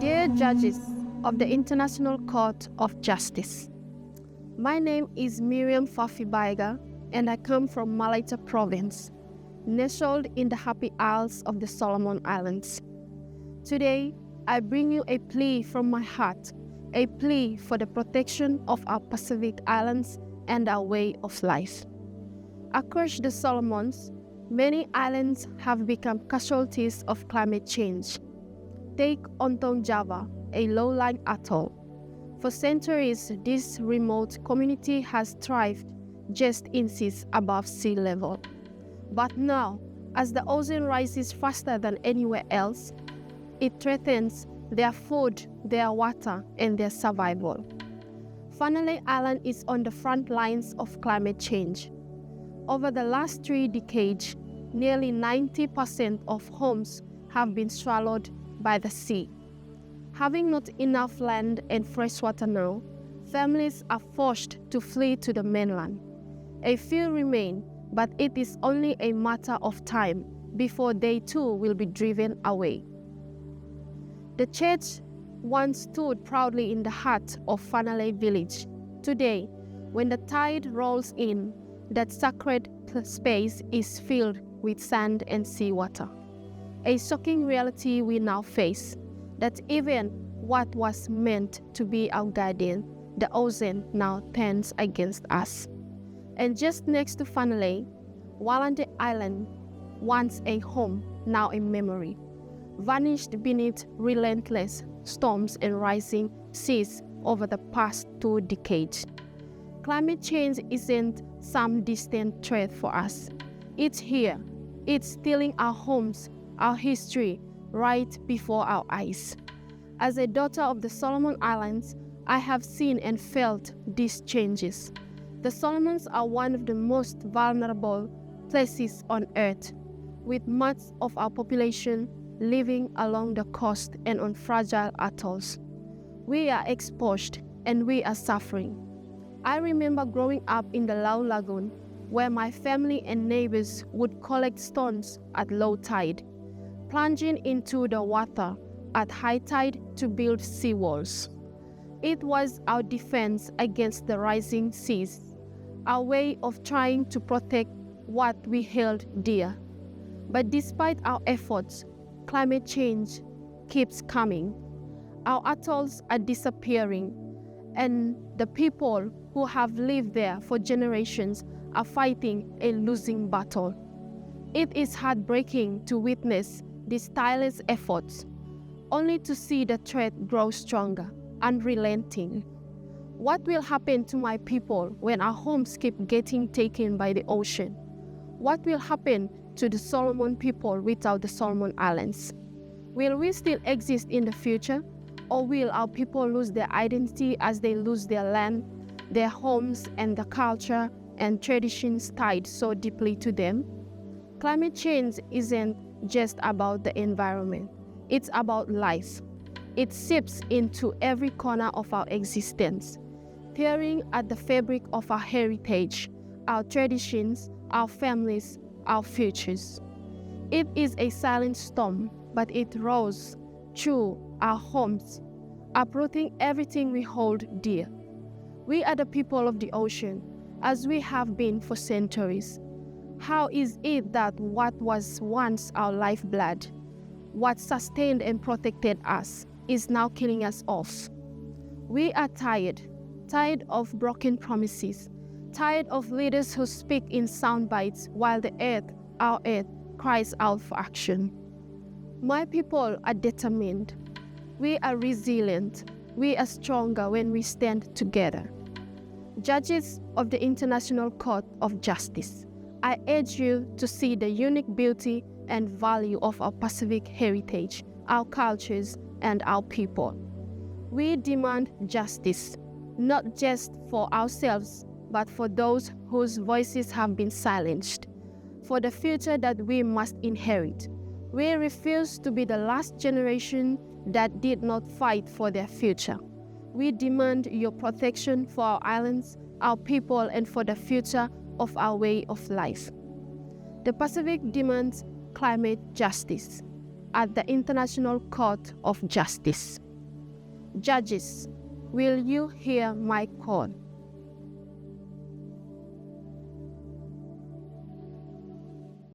Dear judges of the International Court of Justice, my name is Mirriam Fafi Baega and I come from Malaita Province, nestled in the Happy Isles of the Solomon Islands. Today, I bring you a plea from my heart, a plea for the protection of our Pacific Islands and our way of life. Across the Solomons, many islands have become casualties of climate change. Take Ontong Java, a low-lying atoll. For centuries, this remote community has thrived just inches above sea level. But now, as the ocean rises faster than anywhere else, it threatens their food, their water, and their survival. Fanalei Island is on the front lines of climate change. Over the last 3 decades, nearly 90% of homes have been swallowed by the sea. Having not enough land and fresh water now, families are forced to flee to the mainland. A few remain, but it is only a matter of time before they too will be driven away. The church once stood proudly in the heart of Fanalei village. Today, when the tide rolls in, that sacred space is filled with sand and seawater. A shocking reality we now face, that even what was meant to be our guardian, the ocean now turns against us. And just next to Fanalei, Walande Island, once a home, now a memory, vanished beneath relentless storms and rising seas over the past 2 decades. Climate change isn't some distant threat for us. It's here. It's stealing our homes, our history, right before our eyes. As a daughter of the Solomon Islands, I have seen and felt these changes. The Solomons are one of the most vulnerable places on earth, with much of our population living along the coast and on fragile atolls. We are exposed and we are suffering. I remember growing up in the Lau Lagoon, where my family and neighbors would collect stones at low tide, plunging into the water at high tide to build seawalls. It was our defense against the rising seas, our way of trying to protect what we held dear. But despite our efforts, climate change keeps coming. Our atolls are disappearing, and the people who have lived there for generations are fighting a losing battle. It is heartbreaking to witness these tireless efforts, only to see the threat grow stronger, unrelenting. What will happen to my people when our homes keep getting taken by the ocean? What will happen to the Solomon people without the Solomon Islands? Will we still exist in the future, or will our people lose their identity as they lose their land, their homes, and the culture and traditions tied so deeply to them? Climate change isn't just about the environment, it's about life. It seeps into every corner of our existence, tearing at the fabric of our heritage, our traditions, our families, our futures. It is a silent storm, but it rolls through our homes, uprooting everything we hold dear. We are the people of the ocean, as we have been for centuries. How is it that what was once our lifeblood, what sustained and protected us, is now killing us off? We are tired of broken promises, tired of leaders who speak in sound bites while the earth, our earth, cries out for action. My people are determined. We are resilient. We are stronger when we stand together. Judges of the International Court of Justice, I urge you to see the unique beauty and value of our Pacific heritage, our cultures, and our people. We demand justice, not just for ourselves, but for those whose voices have been silenced, for the future that we must inherit. We refuse to be the last generation that did not fight for their future. We demand your protection for our islands, our people, and for the future of our way of life. The Pacific demands climate justice at the International Court of Justice. Judges, will you hear my call?